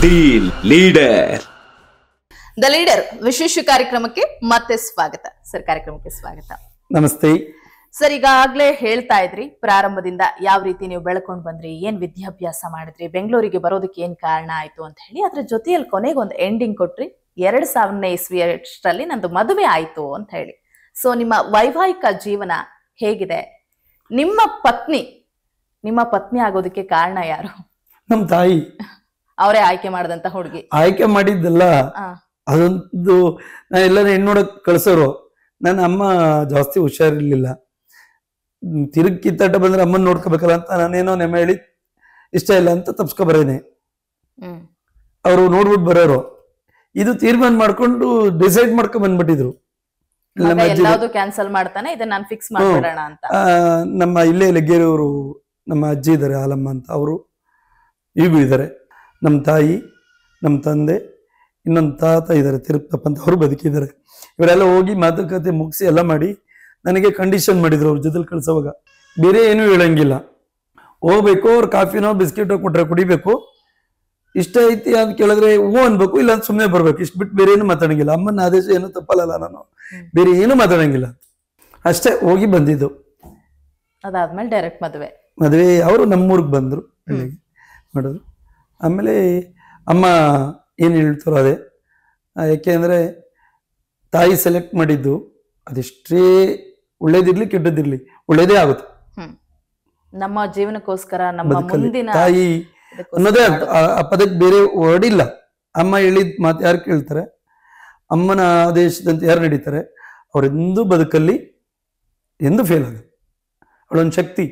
Deal leader. The leader ವಿಶೇಷ ಕಾರ್ಯಕ್ರಮಕ್ಕೆ ಮತ್ತೆ ಸ್ವಾಗತ ಸರ್. ಕಾರ್ಯಕ್ರಮಕ್ಕೆ ಸ್ವಾಗತ. ನಮಸ್ತೆ ಸರ್. ಈಗಾಗ್ಲೇ ಹೇಳ್ತಾ ಇದ್ರಿ ಪ್ರಾರಂಭದಿಂದ ಯಾವ ರೀತಿ ನೀವು ಬೆಳ್ಕೊಂಡ್ ಬಂದ್ರಿ, ಏನ್ ವಿದ್ಯಾಭ್ಯಾಸ ಮಾಡಿದ್ರಿ, ಬೆಂಗಳೂರಿಗೆ ಬರೋದಕ್ಕೆ ಏನ್ ಕಾರಣ ಆಯ್ತು ಅಂತ ಹೇಳಿ. ಅದ್ರ ಜೊತೆಯಲ್ಲಿ ಕೊನೆಗೆ ಒಂದು ಎಂಡಿಂಗ್ ಕೊಟ್ರಿ. 2000ನೇ ಇಸ್ವಿಯಷ್ಟರಲ್ಲಿ ನಂದು ಮದುವೆ ಆಯ್ತು ಅಂತ ಹೇಳಿ. ಸೊ ನಿಮ್ಮ ವೈವಾಹಿಕ ಜೀವನ ಹೇಗಿದೆ? ನಿಮ್ಮ ಪತ್ನಿ ಆಗೋದಕ್ಕೆ ಕಾರಣ ಯಾರು? ನಮ್ ತಾಯಿ. ಅವರೇ ಆಯ್ಕೆ ಮಾಡಿದಂತ ಹುಡುಗಿ? ಆಯ್ಕೆ ಮಾಡಿದ್ದಲ್ಲ, ಅದೊಂದು ನಾ ಎಲ್ಲಾನ ಹೆಣ್ಣೋಡಕ್ ಕಳ್ಸೋರು. ನನ್ನ ಅಮ್ಮ ಜಾಸ್ತಿ ಹುಷಾರಿರ್ಲಿಲ್ಲ. ತಿರುಗಿ ಕಿತ್ತಾಟ ಬಂದ್ರೆ ಅಮ್ಮನ್ ನೋಡ್ಕೋಬೇಕಲ್ಲ ಅಂತ ನಾನೇನೋ ನೆಮ್ಮ ಹೇಳಿ ಇಷ್ಟ ಇಲ್ಲ ಅಂತ ತಪ್ಸ್ಕೊ ಬರೇನೆ. ಅವ್ರು ನೋಡ್ಬಿಟ್ಟು ಬರೋರು. ಇದು ತೀರ್ಮಾನ ಮಾಡ್ಕೊಂಡು ಡಿಸೈಡ್ ಮಾಡ್ಕೊಂಡ್ ಬಂದ್ಬಿಟ್ಟಿದ್ರು. ಕ್ಯಾನ್ಸಲ್ ಮಾಡ್ತಾನೆ, ಇದನ್ನ ನಾನು ಫಿಕ್ಸ್ ಮಾಡ್ಬಿಡೋಣ ಅಂತ. ನಮ್ಮ ಇಲ್ಲೇ ಲಗ್ಗೇರಿಯವರು ನಮ್ಮ ಅಜ್ಜಿ ಇದ್ದಾರೆ, ಆಲಮ್ಮ ಅಂತ. ಅವರು ಈಗೂ ಇದ್ದಾರೆ. ನಮ್ಮ ತಾಯಿ, ನಮ್ಮ ತಂದೆ, ಇನ್ನೊಂದು ತಾತ ಇದ್ದಾರೆ ತಿರುಪತಪ್ಪ ಅಂತ, ಅವರು ಬದುಕಿದ್ದಾರೆ. ಇವರೆಲ್ಲ ಹೋಗಿ ಮಾತುಕತೆ ಮುಗಿಸಿ ಎಲ್ಲ ಮಾಡಿ ನನಗೆ ಕಂಡೀಷನ್ ಮಾಡಿದ್ರು ಅವ್ರ ಜೊತೆಲಿ ಕಳ್ಸೋವಾಗ. ಬೇರೆ ಏನೂ ಹೇಳಂಗಿಲ್ಲ, ಹೋಗ್ಬೇಕು, ಅವ್ರು ಕಾಫಿನೋ ಬಿಸ್ಕೆಟೋ ಕೊಟ್ರೆ ಕುಡಿಬೇಕು, ಇಷ್ಟ ಐತಿ ಅಂತ ಕೇಳಿದ್ರೆ ಹೂ ಅನ್ಬೇಕು, ಇಲ್ಲ ಸುಮ್ಮನೆ ಬರ್ಬೇಕು, ಇಷ್ಟು ಬಿಟ್ಟು ಬೇರೆ ಏನು ಮಾತಾಡಂಗಿಲ್ಲ. ಅಮ್ಮನ ಆದೇಶ ಏನು ತಪ್ಪಲ್ಲ, ನಾನು ಬೇರೆ ಏನು ಮಾತಾಡಂಗಿಲ್ಲ, ಅಷ್ಟೇ. ಹೋಗಿ ಬಂದಿದ್ದು. ಅದಾದ್ಮೇಲೆ ಡೈರೆಕ್ಟ್ ಮದುವೆ. ಅವರು ನಮ್ಮೂರಿಗೆ ಬಂದ್ರು ಹಳ್ಳಿಗೆ ಮಾಡೋದು. ಆಮೇಲೆ ಅಮ್ಮ ಏನು ಹೇಳ್ತಾರೋ ಅದೇ. ಯಾಕೆಂದ್ರೆ ತಾಯಿ ಸೆಲೆಕ್ಟ್ ಮಾಡಿದ್ದು ಅದೆಷ್ಟೇ ಒಳ್ಳೇದಿರ್ಲಿ ಕೆಟ್ಟದಿರ್ಲಿ ಒಳ್ಳೇದೇ ಆಗುತ್ತೆ. ನಮ್ಮ ಜೀವನಕ್ಕೋಸ್ಕರ, ನಮ್ಮ ಮುಂದಿನ ತಾಯಿ ಅನ್ನೋದೇ ಆ ಪದಕ್ಕೆ ಬೇರೆ ವರ್ಡ್ ಇಲ್ಲ. ಅಮ್ಮ ಹೇಳಿದ ಮಾತು ಯಾರು ಕೇಳ್ತಾರೆ, ಅಮ್ಮನ ಆದೇಶದಂತೆ ಯಾರು ನಡೀತಾರೆ, ಅವರೆಂದೂ ಬದುಕಲ್ಲಿ ಎಂದೂ ಫೇಲ್ ಆಗ. ಅವಳೊಂದು ಶಕ್ತಿ.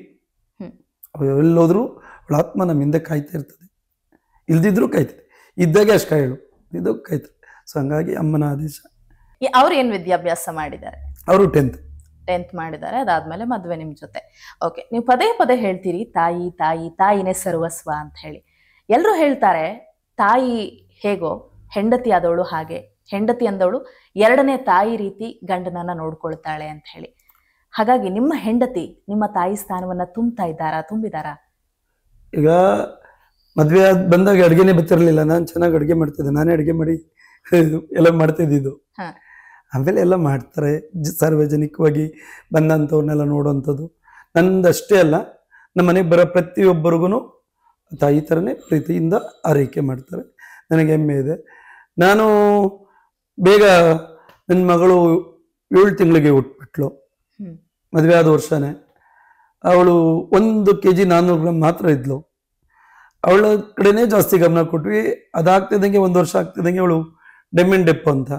ಎಲ್ಲೋದ್ರು ಅವಳ ಆತ್ಮ ನಮ್ಮ ಹಿಂದೆ ಕಾಯ್ತಾ ಇರ್ತದೆ, ಇಲ್ದಿದ್ರು ಕಾಯ್ತದೆ, ಇದ್ದಾಗೆ ಅಷ್ಟು ಕಾಯಳು, ಇದು ಕಾಯ್ತದೆ. ಸೊ ಹಂಗಾಗಿ ಅಮ್ಮನ ಆದೇಶ. ಅವ್ರು ಏನ್ ವಿದ್ಯಾಭ್ಯಾಸ ಮಾಡಿದ್ದಾರೆ? ಅವರು 10th ಮಾಡಿದ್ದಾರೆ. ಅದಾದ್ಮೇಲೆ ಮದ್ವೆ ನಿಮ್ ಜೊತೆ. ಓಕೆ, ನೀವು ಪದೇ ಪದೇ ಹೇಳ್ತೀರಿ ತಾಯಿ ತಾಯಿ ತಾಯಿನೇ ಸರ್ವಸ್ವ ಅಂತ ಹೇಳಿ. ಎಲ್ರು ಹೇಳ್ತಾರೆ ತಾಯಿ ಹೇಗೋ ಹೆಂಡತಿ ಆದವಳು ಹಾಗೆ, ಹೆಂಡತಿ ಅಂದವಳು ಎರಡನೇ ತಾಯಿ ರೀತಿ ಗಂಡನನ್ನ ನೋಡ್ಕೊಳ್ತಾಳೆ ಅಂತ ಹೇಳಿ. ಹಾಗಾಗಿ ನಿಮ್ಮ ಹೆಂಡತಿ ನಿಮ್ಮ ತಾಯಿ ಸ್ಥಾನವನ್ನ ತುಂಬಿದಾರಾ? ಈಗ ಮದ್ವೆ ಬಂದಾಗ ಅಡ್ಗೆನೆ ಬರ್ತಿರ್ಲಿಲ್ಲ. ನಾನು ಚೆನ್ನಾಗಿ ಅಡ್ಗೆ ಮಾಡ್ತಿದ್ದೆ, ನಾನೇ ಅಡ್ಗೆ ಮಾಡಿ ಎಲ್ಲ ಮಾಡ್ತಿದ್ದು. ಆಮೇಲೆ ಎಲ್ಲ ಮಾಡ್ತಾರೆ, ಸಾರ್ವಜನಿಕವಾಗಿ ಬಂದಂಥವ್ರನ್ನೆಲ್ಲ ನೋಡುವಂಥದ್ದು. ನಂದಷ್ಟೇ ಅಲ್ಲ, ನಮ್ಮ ಮನೆಗೆ ಬರೋ ಪ್ರತಿಯೊಬ್ಬರಿಗೂ ತಾಯಿ ಥರನೇ ಪ್ರೀತಿಯಿಂದ ಆರೈಕೆ ಮಾಡ್ತಾರೆ. ನನಗೆ ಹೆಮ್ಮೆ ಇದೆ. ನಾನು ಬೇಗ ನನ್ನ ಮಗಳು 7 ತಿಂಗಳಿಗೆ ಹುಟ್ಬಿಟ್ಲು. ಮದುವೆ ಆದ ವರ್ಷನೇ. ಅವಳು 1 kg 400 ಗ್ರಾಮ್ ಮಾತ್ರ ಇದ್ಲು. ಅವಳ ಕಡೆನೇ ಜಾಸ್ತಿ ಗಮನ ಕೊಟ್ವಿ. ಅದಾಗ್ತಿದ್ದಂಗೆ 1 ವರ್ಷ ಆಗ್ತಿದ್ದಂಗೆ ಅವಳು ಡೆಪ್ಪು ಅಂತ.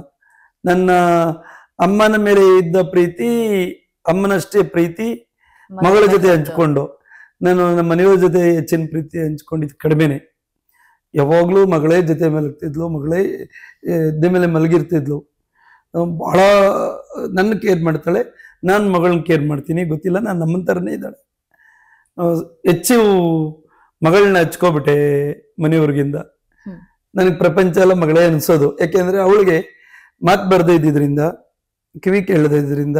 ನನ್ನ ಅಮ್ಮನ ಮೇಲೆ ಇದ್ದ ಪ್ರೀತಿ, ಅಮ್ಮನಷ್ಟೇ ಪ್ರೀತಿ ಮಗಳ ಜೊತೆ ಹಂಚ್ಕೊಂಡು, ನಾನು ನಮ್ಮ ಮನೆಯವ್ರ ಜೊತೆ ಹೆಚ್ಚಿನ ಪ್ರೀತಿ ಹಂಚ್ಕೊಂಡಿದ್ದು ಕಡಿಮೆನೆ. ಯಾವಾಗ್ಲೂ ಮಗಳೇ ಜೊತೆ ಮಲಗ್ತಿದ್ಲು, ಮಗಳೇ ಎದ್ದೆ ಮೇಲೆ ಮಲಗಿರ್ತಿದ್ಲು. ಬಹಳ ನನ್ನ ಕೇರ್ ಮಾಡ್ತಾಳೆ, ನಾನು ಮಗಳನ್ನ ಕೇರ್ ಮಾಡ್ತೀನಿ. ಗೊತ್ತಿಲ್ಲ, ನಾನು ನಮ್ಮನ ಥರನೇ ಇದ್ದಾಳೆ. ಹೆಚ್ಚು ಮಗಳನ್ನ ಹಚ್ಕೊಬಿಟ್ಟೆ ಮನೆಯವ್ರಿಗಿಂದ. ನನಗೆ ಪ್ರಪಂಚ ಎಲ್ಲ ಮಗಳೇ ಅನ್ಸೋದು. ಯಾಕೆಂದ್ರೆ ಅವಳಿಗೆ ಮಾತು ಬರ್ದೇ ಇದ್ದಿದ್ರಿಂದ, ಕಿವಿ ಕೇಳದೇ ಇದ್ರಿಂದ,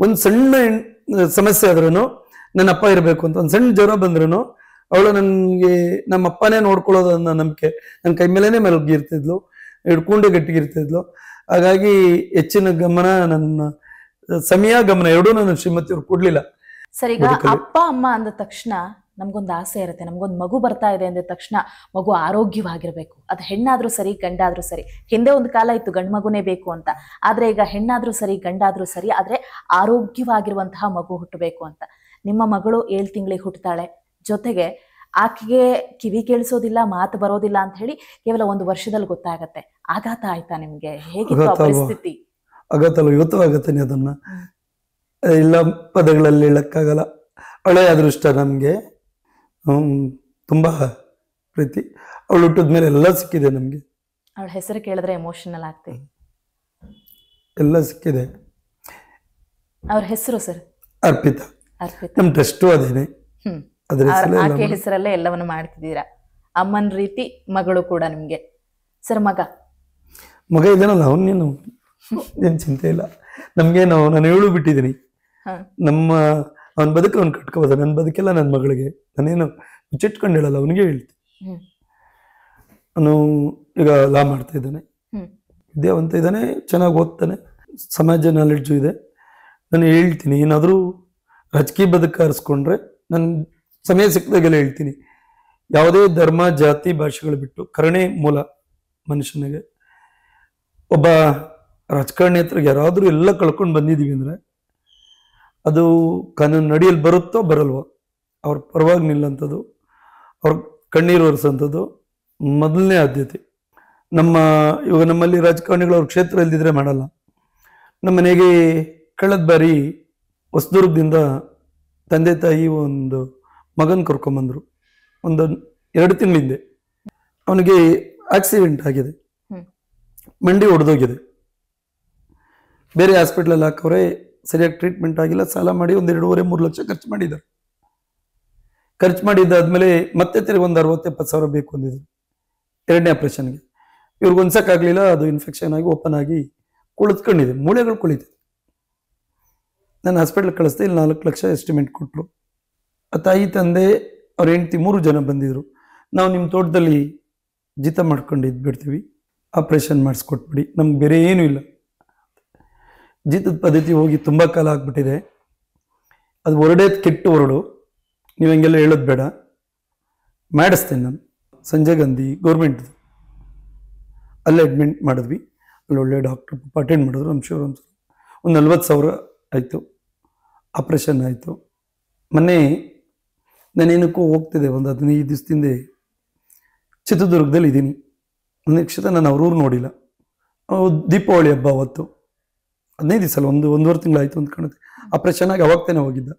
ಒಂದು ಸಣ್ಣ ಸಮಸ್ಯೆ ಆದ್ರೂ ನನ್ನ ಅಪ್ಪ ಇರಬೇಕು ಅಂತ, ಒಂದು ಸಣ್ಣ ಜ್ವರ ಬಂದ್ರೂ ಅವಳು ನನಗೆ ನಮ್ಮ ಅಪ್ಪನೇ ನೋಡ್ಕೊಳ್ಳೋದು ಅನ್ನೋ ನಂಬಿಕೆ ನನ್ನ ಕೈ ಮೇಲೇನೆ ಮಲಗಿರ್ತಿದ್ಲು, ಹಿಡ್ಕೊಂಡೆ ಗಟ್ಟಿಗಿರ್ತಿದ್ಲು. ಹಾಗಾಗಿ ಹೆಚ್ಚಿನ ಗಮನ, ನನ್ನ ಸಮಯ ಗಮನ ಎರಡೂ ನನ್ನ ಶ್ರೀಮತಿಯವ್ರು ಕೊಡ್ಲಿಲ್ಲ. ಸರಿ, ಈಗ ಅಪ್ಪ ಅಮ್ಮ ಅಂದ ತಕ್ಷಣ ನಮ್ಗೊಂದು ಆಸೆ ಇರುತ್ತೆ. ನಮ್ಗೊಂದು ಮಗು ಬರ್ತಾ ಇದೆ ಅಂದ ತಕ್ಷಣ ಮಗು ಆರೋಗ್ಯವಾಗಿರ್ಬೇಕು. ಅದು ಹೆಣ್ಣಾದ್ರೂ ಸರಿ ಗಂಡಾದ್ರೂ ಸರಿ. ಹಿಂದೆ ಒಂದು ಕಾಲ ಇತ್ತು ಗಂಡು ಮಗುನೇ ಬೇಕು ಅಂತ, ಆದ್ರೆ ಈಗ ಹೆಣ್ಣಾದ್ರೂ ಸರಿ ಗಂಡಾದ್ರೂ ಸರಿ, ಆದ್ರೆ ಆರೋಗ್ಯವಾಗಿರುವಂತಹ ಮಗು ಹುಟ್ಟಬೇಕು ಅಂತ. ನಿಮ್ಮ ಮಗಳು 7 ತಿಂಗಳಿಗೆ ಹುಟ್ಟುತ್ತಾಳೆ. ಜೊತೆಗೆ ಆಕೆಗೆ ಕಿವಿ ಕೇಳಿಸೋದಿಲ್ಲ, ಮಾತು ಬರೋದಿಲ್ಲ ಅಂತ ಹೇಳಿ ಕೇವಲ 1 ವರ್ಷದಲ್ಲಿ ಗೊತ್ತಾಗತ್ತೆ. ಆಘಾತ ಆಯ್ತಾ ನಿಮ್ಗೆ? ಹೇಗಿತ್ತು ಆ ಪರಿಸ್ಥಿತಿ? ಆಗತ್ತಲ್ಲ, ಇವತ್ತು ಆಗತ್ತೇನೆ. ಅದನ್ನ ಇಲ್ಲ ಪದಗಳಲ್ಲಿ ಹೇಳಕ್ಕಾಗಲ್ಲ. ಅವಳೇ ಅದೃಷ್ಟ ನಮ್ಗೆ. ತುಂಬಾ ಪ್ರೀತಿ. ಅವಳು ಹುಟ್ಟಿದ್ಮೇಲೆ ಎಲ್ಲ ಸಿಕ್ಕಿದೆ ನಮ್ಗೆ. ಅವಳ ಹೆಸರು ಕೇಳಿದ್ರೆ ಎಮೋಷನಲ್ ಆಗ್ತೀವಿ. ಎಲ್ಲ ಸಿಕ್ಕಿದೆ. ಅವ್ರ ಹೆಸರು ಸರ್? ಅರ್ಪಿತಾ. ನಮ್ ಟ್ರಸ್ಟು ಅದೇನೆ. ಆಕೆ ಹೆಸರಲ್ಲೇ ಎಲ್ಲವನ್ನು ಮಾಡ್ತಿದ್ದೀರಾ. ಅಮ್ಮನ ರೀತಿ ಮಗಳು ಕೂಡ ನಿಮ್ಗೆ. ಸರ್, ಮಗ ಇದ್ದಾನಲ್ಲ, ಅವನೇನು ಏನ್ ಚಿಂತೆ ಇಲ್ಲ ನಮ್ಗೇನು. ನಾನು ಹೇಳು ಬಿಟ್ಟಿದ್ದೀನಿ, ನಮ್ಮ ಅವನ ಬದುಕು ಅವ್ನು ಕಟ್ಕೋಬೋದು. ನನ್ನ ಬದುಕೆಲ್ಲ ನನ್ನ ಮಗಳಿಗೆ ನಾನೇನು ಮುಚ್ಚಿಟ್ಕೊಂಡು ಹೇಳಲ್ಲ, ಅವನಿಗೆ ಹೇಳ್ತೀನಿ. ಅವನು ಈಗ ಲಾ ಮಾಡ್ತಾ ಇದ್ದಾನೆ, ವಿದ್ಯಾವಂತ ಇದ್ದಾನೆ, ಚೆನ್ನಾಗಿ ಓದ್ತಾನೆ, ಸಮಾಜ ನಾಲೆಡ್ಜು ಇದೆ. ನಾನು ಹೇಳ್ತೀನಿ, ಏನಾದರೂ ರಾಜಕೀಯ ಬದುಕು ಆರಿಸ್ಕೊಂಡ್ರೆ ನಾನು ಸಮಯ ಸಿಕ್ಕದಾಗೆಲ್ಲ ಹೇಳ್ತೀನಿ, ಯಾವುದೇ ಧರ್ಮ ಜಾತಿ ಭಾಷೆಗಳು ಬಿಟ್ಟು ಕರುಣೆ ಮೂಲ ಮನುಷ್ಯನಿಗೆ. ಒಬ್ಬ ರಾಜಕಾರಣಿ ಹತ್ರ ಯಾರಾದರೂ ಎಲ್ಲ ಕಳ್ಕೊಂಡು ಬಂದಿದ್ದೀವಿ ಅಂದರೆ ಅದು ಕಾನೂನು ನಡಿಯಲ್ಲಿ ಬರುತ್ತೋ ಬರಲ್ವೋ ಅವ್ರ ಪರವಾಗಿ ನಿಲ್ಲಂಥದ್ದು, ಅವ್ರ ಕಣ್ಣೀರು ಒರೆಸೋಂಥದ್ದು ಮೊದಲನೇ ಆದ್ಯತೆ. ಇವಾಗ ನಮ್ಮಲ್ಲಿ ರಾಜಕಾರಣಿಗಳು ಅವ್ರ ಕ್ಷೇತ್ರ ಇಲ್ದಿದ್ರೆ ಮಾಡಲ್ಲ. ನಮ್ಮ ಮನೆಗೆ ಕಳೆದ ಬಾರಿ ಹೊಸದುರ್ಗದಿಂದ ತಂದೆ ತಾಯಿ ಒಂದು ಮಗನ ಕರ್ಕೊಂಬಂದರು, ಒಂದು 2 ತಿಂಗಳ ಹಿಂದೆ. ಅವನಿಗೆ ಆಕ್ಸಿಡೆಂಟ್ ಆಗಿದೆ, ಮಂಡಿ ಒಡೆದೋಗಿದೆ. ಬೇರೆ ಹಾಸ್ಪಿಟ್ಲಲ್ಲಿ ಹಾಕವ್ರೆ, ಸರಿಯಾಗಿ ಟ್ರೀಟ್ಮೆಂಟ್ ಆಗಿಲ್ಲ. ಸಾಲ ಮಾಡಿ ಒಂದು 2.5-3 ಲಕ್ಷ ಖರ್ಚು ಮಾಡಿದ್ದಾರೆ. ಖರ್ಚು ಮಾಡಿದ್ದಾದ್ಮೇಲೆ ಮತ್ತೆ ತಿರುಗಿ ಒಂದು 60-70 ಸಾವಿರ ಬೇಕು ಅಂದಿದ್ರು 2ನೇ ಆಪ್ರೇಷನ್ಗೆ. ಇವ್ರಿಗೆ ಹೊಂದ್ಸಕ್ಕಾಗಲಿಲ್ಲ, ಅದು ಇನ್ಫೆಕ್ಷನ್ ಆಗಿ ಓಪನ್ ಆಗಿ ಕುಳಿತುಕೊಂಡಿದೆ, ಮೂಳೆಗಳು ಕುಳಿತಿದೆ. ನಾನು ಹಾಸ್ಪಿಟ್ಲಿಗೆ ಕಳಿಸ್ದೆ, ಇಲ್ಲಿ 4 ಲಕ್ಷ ಎಸ್ಟಿಮೇಟ್ ಕೊಟ್ಟರು. ಆ ತಾಯಿ ತಂದೆ ಅವ್ರ ಹೆಂಡತಿ 3 ಜನ ಬಂದಿದ್ರು. ನಾವು ನಿಮ್ಮ ತೋಟದಲ್ಲಿ ಜೀತ ಮಾಡ್ಕೊಂಡು ಇದ್ಬಿಡ್ತೀವಿ, ಆಪ್ರೇಷನ್ ಮಾಡಿಸ್ಕೊಟ್ಬಿಡಿ, ನಮ್ಗೆ ಬೇರೆ ಏನೂ ಇಲ್ಲ. ಜೀತದ ಪದ್ಧತಿ ಹೋಗಿ ತುಂಬ ಕಾಲ ಆಗ್ಬಿಟ್ಟಿದೆ, ಅದು ಹೊರಡೇದು ಕೆಟ್ಟು ಹೊರಡು, ನೀವು ಹಂಗೆಲ್ಲ ಹೇಳೋದು ಬೇಡ, ಮಾಡಿಸ್ತೇನೆ ನಾನು. ಸಂಜಯ್ ಗಾಂಧಿ ಗೌರ್ಮೆಂಟ್ದು ಅಲ್ಲೇ ಅಡ್ಮಿಟ್ ಮಾಡಿದ್ವಿ. ಅಲ್ಲಿ ಒಳ್ಳೆ ಡಾಕ್ಟ್ರು ಅಟೆಂಡ್ ಮಾಡಿದ್ರು. ಇನ್ಶೂರೆನ್ಸ್ ಒಂದು 40 ಸಾವಿರ ಆಯಿತು, ಆಪ್ರೇಷನ್ ಆಯಿತು. ಮೊನ್ನೆ ನಾನೇನಕ್ಕೂ ಹೋಗ್ತಿದ್ದೆ, ಒಂದು 15 ದಿವಸದಿಂದ ಚಿತ್ರದುರ್ಗದಲ್ಲಿ ಇದ್ದೀನಿ. ನೆಕ್ಸ್ಟ್ ನಾನು ಅವ್ರೂರು ನೋಡಿಲ್ಲ. ದೀಪಾವಳಿ ಹಬ್ಬ ಅವತ್ತು 15 ದಿವಸ ಅಲ್ಲ, 1.5 ತಿಂಗಳಾಯಿತು ಅಂತ ಕಾಣುತ್ತೆ. ಆಪ್ರೇಷನ್ ಆಗಿ ಅವಾಗ ತಾನೇ ಹೋಗಿದ್ದ.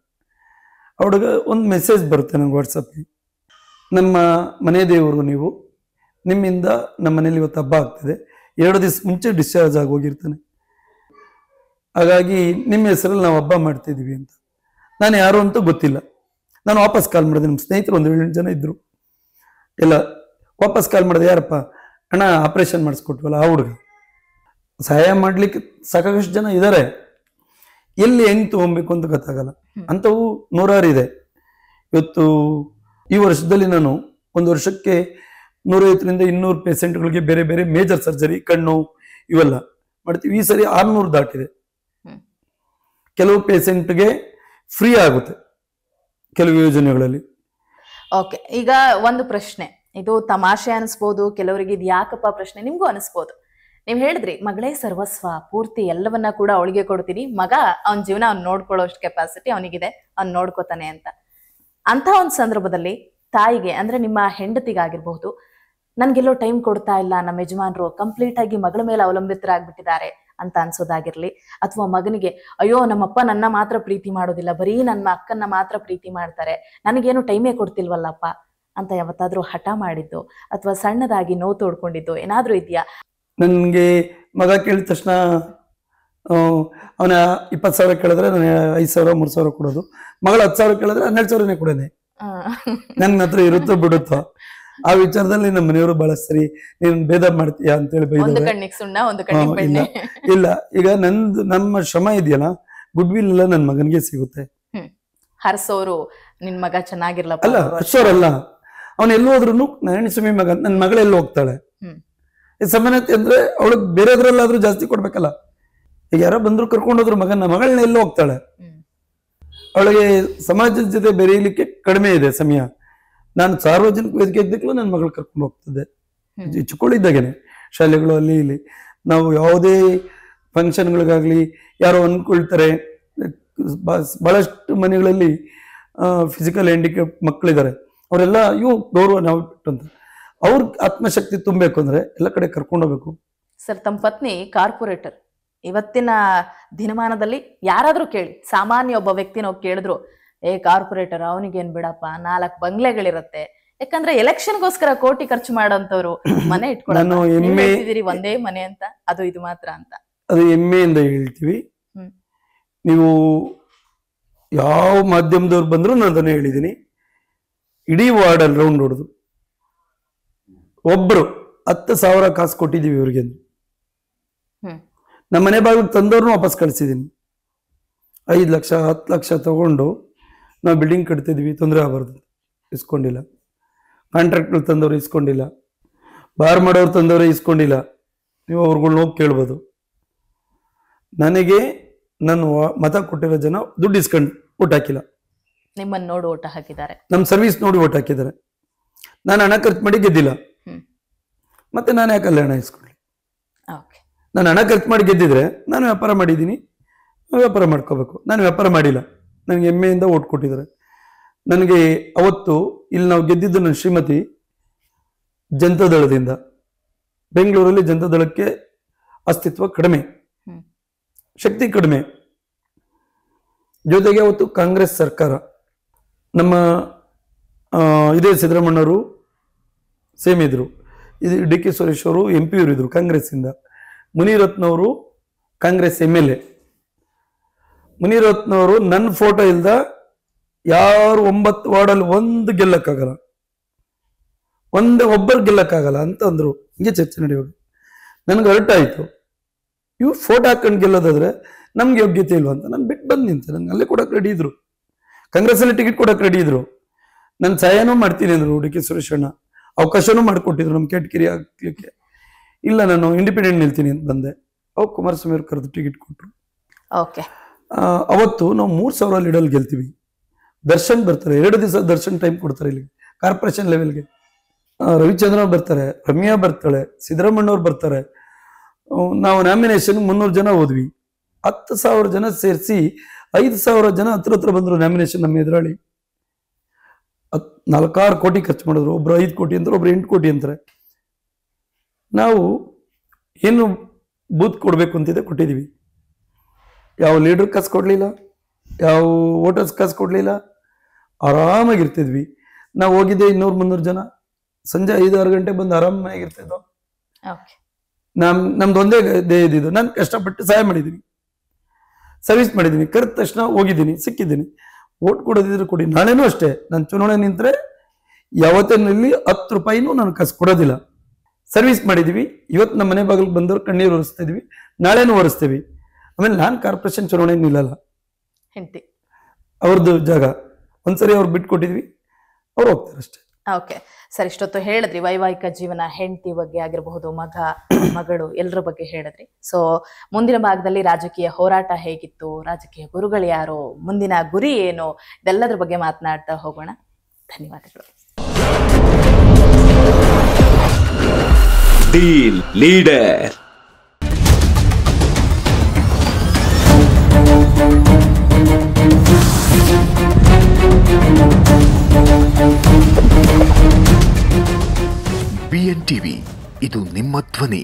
ಅವ್ರಿಗೆ ಒಂದು ಮೆಸೇಜ್ ಬರುತ್ತೆ ನನಗೆ ವಾಟ್ಸಪ್ಗೆ, ನಮ್ಮ ಮನೆ ದೇವರು ನೀವು, ನಿಮ್ಮಿಂದ ನಮ್ಮ ಮನೇಲಿ ಇವತ್ತು ಹಬ್ಬ ಆಗ್ತಿದೆ, 2 ದಿವಸ ಮುಂಚೆ ಡಿಸ್ಚಾರ್ಜ್ ಆಗಿ ಹೋಗಿರ್ತಾನೆ, ಹಾಗಾಗಿ ನಿಮ್ಮ ಹೆಸರಲ್ಲಿ ನಾವು ಹಬ್ಬ ಮಾಡ್ತಿದ್ದೀವಿ ಅಂತ. ನಾನು ಯಾರು ಅಂತೂ ಗೊತ್ತಿಲ್ಲ. ನಾನು ವಾಪಸ್ ಕಾಲ್ ಮಾಡಿದೆ, ನಮ್ಮ ಸ್ನೇಹಿತರು ಒಂದು 7 ಜನ ಇದ್ದರು, ಎಲ್ಲ ವಾಪಸ್ ಕಾಲ್ ಮಾಡಿದೆ. ಯಾರಪ್ಪ? ಅಣ್ಣ ಆಪ್ರೇಷನ್ ಮಾಡಿಸ್ಕೊಟ್ವಲ್ಲ ಆ ಹುಡುಗ. ಸಹಾಯ ಮಾಡ್ಲಿಕ್ಕೆ ಸಾಕಷ್ಟು ಜನ ಇದ್ದಾರೆ, ಎಲ್ಲಿ ಹೆಂಗ್ ತಗೊಬೇಕು ಅಂತ ಗೊತ್ತಾಗಲ್ಲ. ಅಂಥವು 100 ಇದೆ. ಇವತ್ತು ಈ ವರ್ಷದಲ್ಲಿ ನಾನು ಒಂದು ವರ್ಷಕ್ಕೆ 150-200 ಪೇಷೆಂಟ್ಗಳಿಗೆ ಬೇರೆ ಬೇರೆ ಮೇಜರ್ ಸರ್ಜರಿ, ಕಣ್ಣು ಇವೆಲ್ಲ ಮಾಡ್ತೀವಿ. ಈ ಸರಿ 600 ದಾಟಿದೆ. ಕೆಲವು ಪೇಷೆಂಟ್ಗೆ ಫ್ರೀ ಆಗುತ್ತೆ ಕೆಲವು ಯೋಜನೆಗಳಲ್ಲಿ. ಓಕೆ, ಈಗ ಒಂದು ಪ್ರಶ್ನೆ, ಇದು ತಮಾಷೆ ಅನಿಸ್ಬೋದು, ಕೆಲವರಿಗೆ ಇದು ಯಾಕಪ್ಪ ಪ್ರಶ್ನೆ ನಿಮ್ಗೂ ಅನಿಸ್ಬೋದು. ನೀವ್ ಹೇಳಿದ್ರಿ ಮಗಳೇ ಸರ್ವಸ್ವ, ಪೂರ್ತಿ ಎಲ್ಲವನ್ನ ಕೂಡ ಅವಳಿಗೆ ಕೊಡ್ತೀನಿ, ಮಗ ಅವನ ಜೀವನ ಅವ್ನು ನೋಡ್ಕೊಳ್ಳೋ ಅಷ್ಟು ಕೆಪಾಸಿಟಿ ಅವನಿಗಿದೆ, ಅವ್ನು ನೋಡ್ಕೋತಾನೆ ಅಂತ. ಅಂತ ಒಂದು ಸಂದರ್ಭದಲ್ಲಿ ತಾಯಿಗೆ, ಅಂದ್ರೆ ನಿಮ್ಮ ಹೆಂಡತಿಗಾಗಿರ್ಬಹುದು, ನನ್ಗೆಲ್ಲೋ ಟೈಮ್ ಕೊಡ್ತಾ ಇಲ್ಲ ನಮ್ಮ ಯಜಮಾನ್ರು, ಕಂಪ್ಲೀಟ್ ಆಗಿ ಮಗಳ ಮೇಲೆ ಅವಲಂಬಿತರಾಗ್ಬಿಟ್ಟಿದ್ದಾರೆ ಅಂತ ಅನ್ಸೋದಾಗಿರ್ಲಿ, ಅಥವಾ ಮಗನಿಗೆ ಅಯ್ಯೋ ನಮ್ಮಪ್ಪ ನನ್ನ ಮಾತ್ರ ಪ್ರೀತಿ ಮಾಡೋದಿಲ್ಲ, ಬರೀ ನನ್ನ ಅಕ್ಕನ್ನ ಮಾತ್ರ ಪ್ರೀತಿ ಮಾಡ್ತಾರೆ, ನನಗೇನು ಟೈಮೇ ಕೊಡ್ತಿಲ್ವಲ್ಲಪ್ಪ ಅಂತ ಯಾವತ್ತಾದ್ರೂ ಹಠ ಮಾಡಿದ್ದು, ಅಥವಾ ಸಣ್ಣದಾಗಿ ನೋವು ತೋಡ್ಕೊಂಡಿದ್ದು ಏನಾದ್ರೂ ಇದೆಯಾ? ನನಗೆ ಮಗ ಕೇಳಿದ ತಕ್ಷಣ ಅವನ 20 ಸಾವಿರ ಕೇಳಿದ್ರೆ ನಾನು 5 ಸಾವಿರ 3 ಸಾವಿರ ಕೊಡೋದು, ಮಗಳ 10 ಸಾವಿರ ಕೇಳಿದ್ರೆ 12 ಸಾವಿರನೇ ಕೊಡೋದೆ. ನನ್ನ ಹತ್ರ ಇರುತ್ತೋ ಬಿಡುತ್ತೋ ಆ ವಿಚಾರದಲ್ಲಿ ನಮ್ಮ ಮನೆಯವರು ಬಹಳ ಸರಿ, ನೀನು ಭೇದ ಮಾಡ್ತೀಯಾ ಅಂತೇಳಿ ಬೈದ್ರೆ. ಇಲ್ಲ, ಈಗ ನಮ್ಮ ಶ್ರಮ ಇದೆಯಲ್ಲ, ಗುಡ್ ವಿಲ್ ಎಲ್ಲ ನನ್ನ ಮಗನಿಗೆ ಸಿಗುತ್ತೆ. ಹರ್ಸೋರು ನಿನ್ ಮಗ ಚೆನ್ನಾಗಿರ್ಲ ಅಲ್ಲ, ಹರ್ಸೋರಲ್ಲ, ಅವನು ಎಲ್ಲಿ ಹೋದ್ರು ನಾರಾಯಣಸ್ವಾಮಿ ಮಗ, ನನ್ನ ಮಗಳೆಲ್ಲ ಹೋಗ್ತಾಳೆ. ಸಮಾನತೆ ಅಂದ್ರೆ ಅವಳಿಗೆ ಬೇರೆದ್ರಲ್ಲಾದ್ರೂ ಜಾಸ್ತಿ ಕೊಡ್ಬೇಕಲ್ಲ. ಈಗ ಯಾರೋ ಬಂದ್ರು ಕರ್ಕೊಂಡೋದ್ರು ಮಗನ, ಮಗಳನ್ನ ಎಲ್ಲೋ ಹೋಗ್ತಾಳೆ. ಅವಳಿಗೆ ಸಮಾಜದ ಜೊತೆ ಬೆರೆಯಲಿಕ್ಕೆ ಕಡಿಮೆ ಇದೆ ಸಮಯ. ನಾನು ಸಾರ್ವಜನಿಕ ವೇದಿಕೆ ಇದ್ದಕ್ಕೂ ನನ್ನ ಮಗಳು ಕರ್ಕೊಂಡು ಹೋಗ್ತದೆ, ಚಿಕ್ಕಳಿದ್ದಾಗೇನೆ ಶಾಲೆಗಳು ಅಲ್ಲಿ ಇಲ್ಲಿ. ನಾವು ಯಾವುದೇ ಫಂಕ್ಷನ್ಗಳಿಗಾಗ್ಲಿ ಯಾರೋ ಅನ್ಕೊಳ್ತಾರೆ, ಬಹಳಷ್ಟು ಮನೆಗಳಲ್ಲಿ ಫಿಸಿಕಲ್ ಹ್ಯಾಂಡಿಕ್ಯಾಪ್ ಮಕ್ಕಳಿದ್ದಾರೆ, ಅವರೆಲ್ಲ ಗೌರವ ನಾವು ಬಿಟ್ಟಂತ ಅವ್ರ ಆತ್ಮಶಕ್ತಿ ತುಂಬಬೇಕು ಅಂದ್ರೆ ಎಲ್ಲ ಕಡೆ ಕರ್ಕೊಂಡು ಹೋಗ್ಬೇಕು. ಸರ್, ತಮ್ಮ ಪತ್ನಿ ಕಾರ್ಪೊರೇಟರ್. ಇವತ್ತಿನ ದಿನಮಾನದಲ್ಲಿ ಯಾರಾದ್ರೂ ಕೇಳಿ, ಸಾಮಾನ್ಯ ಒಬ್ಬ ವ್ಯಕ್ತಿನ ಹೋಗಿ ಕೇಳಿದ್ರು, ಕಾರ್ಪೊರೇಟರ್ ಅವನಿಗೇನ್ ಬಿಡಪ್ಪ 4 ಬಂಗ್ಲೆಗಳಿರತ್ತೆ, ಯಾಕಂದ್ರೆ ಎಲೆಕ್ಷನ್ಗೋಸ್ಕರ ಕೋಟಿ ಖರ್ಚು ಮಾಡೋಂಥವ್ರು ಮನೆ ಇಟ್ಕೊಂಡಿದ್ದೀರಿ, ಒಂದೇ ಮನೆ ಅಂತ, ಅದು ಇದು ಮಾತ್ರ ಅಂತ. ಅದು ಹೆಮ್ಮೆಯಿಂದ ಹೇಳ್ತೀವಿ. ನೀವು ಯಾವ ಮಾಧ್ಯಮದವ್ರು ಬಂದ್ರು ನಾನು ಅದನ್ನೇ ಹೇಳಿದ್ದೀನಿ. ಇಡೀ ವಾರ್ಡಲ್ಲಿ ರೌಂಡ್ ಹೊಡೆದು ಒಬ್ರು 10,000 ಕಾಸು ಕೊಟ್ಟಿದ್ದೀವಿ ಇವ್ರಿಗೆ. ನಮ್ಮ ಮನೆ ಬಾಗಿಲು ತಂದವ್ರನ್ನೂ ವಾಪಸ್ ಕಳಿಸಿದ್ದೀನಿ. 5 ಲಕ್ಷ 10 ಲಕ್ಷ ತಗೊಂಡು ನಾವು ಬಿಲ್ಡಿಂಗ್ ಕಟ್ತಿದ್ವಿ, ತೊಂದರೆ ಆಗಬಾರ್ದು, ಇಸ್ಕೊಂಡಿಲ್ಲ. ಕಾಂಟ್ರಾಕ್ಟ್ಗಳು ತಂದವರು ಇಸ್ಕೊಂಡಿಲ್ಲ. ಬಾರ್ ಮಾಡೋರು ತಂದವರೇ ಇಸ್ಕೊಂಡಿಲ್ಲ, ನೀವು ಅವ್ರುಗಳ್ನ ಹೋಗಿ ಕೇಳ್ಬೋದು. ನನಗೆ ನಾನು ಮತ ಕೊಟ್ಟಿರೋ ಜನ ದುಡ್ಡು ಇಸ್ಕೊಂಡು ಓಟ್ ಹಾಕಿಲ್ಲ, ನಿಮ್ಮನ್ನ ನೋಡಿ ಓಟ ಹಾಕಿದ್ದಾರೆ, ನಮ್ಮ ಸರ್ವಿಸ್ ನೋಡಿ ಓಟ್ ಹಾಕಿದ್ದಾರೆ. ನಾನು ಹಣ ಖರ್ಚು ಮಾಡಿ ಗೆದ್ದಿಲ್ಲ, ಮತ್ತೆ ನಾನು ಯಾಕೆ ಅಲ್ಲಿ ಹಣ ಇಸ್ಕೊಳ್ಳಿ? ನಾನು ಹಣ ಖರ್ಚು ಮಾಡಿ ಗೆದ್ದಿದ್ರೆ ನಾನು ವ್ಯಾಪಾರ ಮಾಡಿದ್ದೀನಿ, ವ್ಯಾಪಾರ ಮಾಡ್ಕೋಬೇಕು. ನಾನು ವ್ಯಾಪಾರ ಮಾಡಿಲ್ಲ, ನನಗೆ ಹೆಮ್ಮೆಯಿಂದ ಓಟ್ ಕೊಟ್ಟಿದ್ದಾರೆ. ನನಗೆ ಅವತ್ತು ಇಲ್ಲಿ ನಾವು ಗೆದ್ದಿದ್ದು ನನ್ನ ಶ್ರೀಮತಿ ಜನತಾದಳದಿಂದ. ಬೆಂಗಳೂರಲ್ಲಿ ಜನತಾದಳಕ್ಕೆ ಅಸ್ತಿತ್ವ ಕಡಿಮೆ, ಶಕ್ತಿ ಕಡಿಮೆ. ಜೊತೆಗೆ ಅವತ್ತು ಕಾಂಗ್ರೆಸ್ ಸರ್ಕಾರ, ನಮ್ಮ ಇದೇ ಸಿದ್ದರಾಮಣ್ಣವರು ಸೇಮ್ ಇದ್ರು, ಇದು ಡಿ ಕೆ ಸುರೇಶ್ ಅವರು MP ಇದ್ರು ಕಾಂಗ್ರೆಸ್ಸಿಂದ, ಮುನಿರತ್ನವರು ಕಾಂಗ್ರೆಸ್ MLA. ಮುನಿರತ್ನವರು ನನ್ನ ಫೋಟೋ ಇಲ್ದ ಯಾರು 9 ವಾರ್ಡಲ್ಲಿ ಒಂದು ಗೆಲ್ಲಕ್ಕಾಗಲ್ಲ, ಒಬ್ಬರು ಗೆಲ್ಲಕ್ಕಾಗಲ್ಲ ಅಂತ ಅಂದ್ರು. ಹಿಂಗೆ ಚರ್ಚೆ ನಡೆಯುವಾಗ ನನಗೆ ಅರ್ಟಾಯ್ತು, ಇವು ಫೋಟೋ ಹಾಕೊಂಡು ಗೆಲ್ಲೋದಾದ್ರೆ ನಮ್ಗೆ ಯೋಗ್ಯತೆ ಇಲ್ವಾ ಅಂತ ನಾನು ಬಿಟ್ಟು ಬಂದು ನಿಂತೆ. ನಂಗೆ ಅಲ್ಲೇ ಕೊಡಕ್ಕೆ ರೆಡಿ ಇದ್ರು, ಕಾಂಗ್ರೆಸ್ಸಲ್ಲಿ ಟಿಕೆಟ್ ಕೊಡಕ್ಕೆ ರೆಡಿ ಇದ್ರು. ನಾನು ಸಹಾಯನೂ ಮಾಡ್ತೀನಿ ಅಂದ್ರು ಡಿ ಕೆ ಸುರೇಶ್ ಅಣ್ಣ, ಅವಕಾಶನೂ ಮಾಡಿಕೊಟ್ಟಿದ್ರು ನಮ್ಮ ಕ್ಯಾಟಗಿರಿ ಹಾಕ್ಲಿಕ್ಕೆ. ಇಲ್ಲ ನಾನು ಇಂಡಿಪೆಂಡೆಂಟ್ ನಿಲ್ತೀನಿ ಅಂತ ಬಂದೆ. ಅವಾಗ ಕುಮಾರಸ್ವಾಮಿ ಅವ್ರು ಕರೆದು ಟಿಕೆಟ್ ಕೊಟ್ಟರು. ಅವತ್ತು ನಾವು 3,000 ಲೀಡಲ್ಲಿ ಗೆಲ್ತೀವಿ. ದರ್ಶನ್ ಬರ್ತಾರೆ, 2 ದಿವಸ ದರ್ಶನ್ ಟೈಮ್ ಕೊಡ್ತಾರೆ ಇಲ್ಲಿ ಕಾರ್ಪೊರೇಷನ್ ಲೆವೆಲ್ಗೆ. ರವಿಚಂದ್ರನ್ ಬರ್ತಾರೆ, ರಮ್ಯಾ ಬರ್ತಾಳೆ, ಸಿದ್ದರಾಮಣ್ಣವ್ರು ಬರ್ತಾರೆ. ನಾವು ನಾಮಿನೇಷನ್ 300 ಜನ ಹೋದ್ವಿ. 10,000 ಜನ ಸೇರಿಸಿ 5,000 ಜನ ಹತ್ರ ಬಂದ್ರು ನಾಮಿನೇಷನ್. ನಮ್ಮ ಎದುರಾಳಿ 4-6 ಕೋಟಿ ಖರ್ಚು ಮಾಡಿದ್ರು. ಒಬ್ರು 5 ಕೋಟಿ ಅಂತಾರೆ, ಒಬ್ರು 8 ಕೋಟಿ ಅಂತಾರೆ. ನಾವು ಏನು ಬೂತ್ ಕೊಡ್ಬೇಕು ಅಂತಿದೆ ಕೊಟ್ಟಿದೀವಿ. ಯಾವ ಲೀಡರ್ ಕಾಸು ಕೊಡ್ಲಿಲ್ಲ, ಯಾವ ವೋಟರ್ಸ್ ಕಾಸು ಕೊಡ್ಲಿಲ್ಲ, ಆರಾಮಾಗಿರ್ತಿದ್ವಿ. ನಾವು ಹೋಗಿದ್ದೆ 200-300 ಜನ, ಸಂಜೆ 5-6 ಗಂಟೆ ಬಂದು ಆರಾಮಾಗಿರ್ತಿದ್ವು. ನಮ್ದು ಒಂದೇ ಇದ್ದಿದ್ದು, ನಾನು ಕಷ್ಟಪಟ್ಟು ಸಹಾಯ ಮಾಡಿದ್ದೀನಿ, ಸರ್ವಿಸ್ ಮಾಡಿದ್ದೀನಿ. ಕರೆದ ತಕ್ಷಣ ಹೋಗಿದ್ದೀನಿ, ಸಿಕ್ಕಿದ್ದೀನಿ. ಓಟ್ ಕೊಡೋದಿದ್ರೆ ಕೊಡಿ. ನಾಳೆನೂ ಅಷ್ಟೇ, ನಾನು ಚುನಾವಣೆ ನಿಂತರೆ ಯಾವತ್ತಿನಲ್ಲಿ 10 ರೂಪಾಯಿನೂ ನಾನು ಕಾಸು ಕೊಡೋದಿಲ್ಲ. ಸರ್ವಿಸ್ ಮಾಡಿದೀವಿ. ಇವತ್ತು ನಮ್ಮ ಮನೆ ಬಾಗಿಲಿಗೆ ಬಂದವ್ರು ಕಣ್ಣೀರು ಒರೆಸ್ತಾ ಇದೀವಿ, ನಾಳೆನೂ ಒರೆಸ್ತೀವಿ. ಆಮೇಲೆ ನಾನು ಕಾರ್ಪೊರೇಷನ್ ಚುನಾವಣೆ ನಿಲ್ಲಲ್ಲ, ಅವ್ರದ್ದು ಜಾಗ ಒಂದ್ಸರಿ ಅವ್ರು ಬಿಟ್ಟು ಕೊಟ್ಟಿದ್ವಿ, ಅವ್ರು ಹೋಗ್ತಾರೆ ಅಷ್ಟೇ. ಓಕೆ ಸರ್, ಇಷ್ಟೊತ್ತು ಹೇಳಿದ್ರಿ ವೈವಾಹಿಕ ಜೀವನ, ಹೆಂಡತಿ ಬಗ್ಗೆ ಆಗಿರಬಹುದು, ಮಗ ಮಗಳು ಎಲ್ಲರ ಬಗ್ಗೆ ಹೇಳಿದ್ರಿ. ಸೊ ಮುಂದಿನ ಭಾಗದಲ್ಲಿ ರಾಜಕೀಯ ಹೋರಾಟ ಹೇಗಿತ್ತು, ರಾಜಕೀಯ ಗುರುಗಳು ಯಾರು, ಮುಂದಿನ ಗುರಿ ಏನು, ಇದೆಲ್ಲದ್ರ ಬಗ್ಗೆ ಮಾತನಾಡ್ತಾ ಹೋಗೋಣ. ಧನ್ಯವಾದಗಳು. Deal leader. BN TV, ಇದು ನಿಮ್ಮ ಧ್ವನಿ.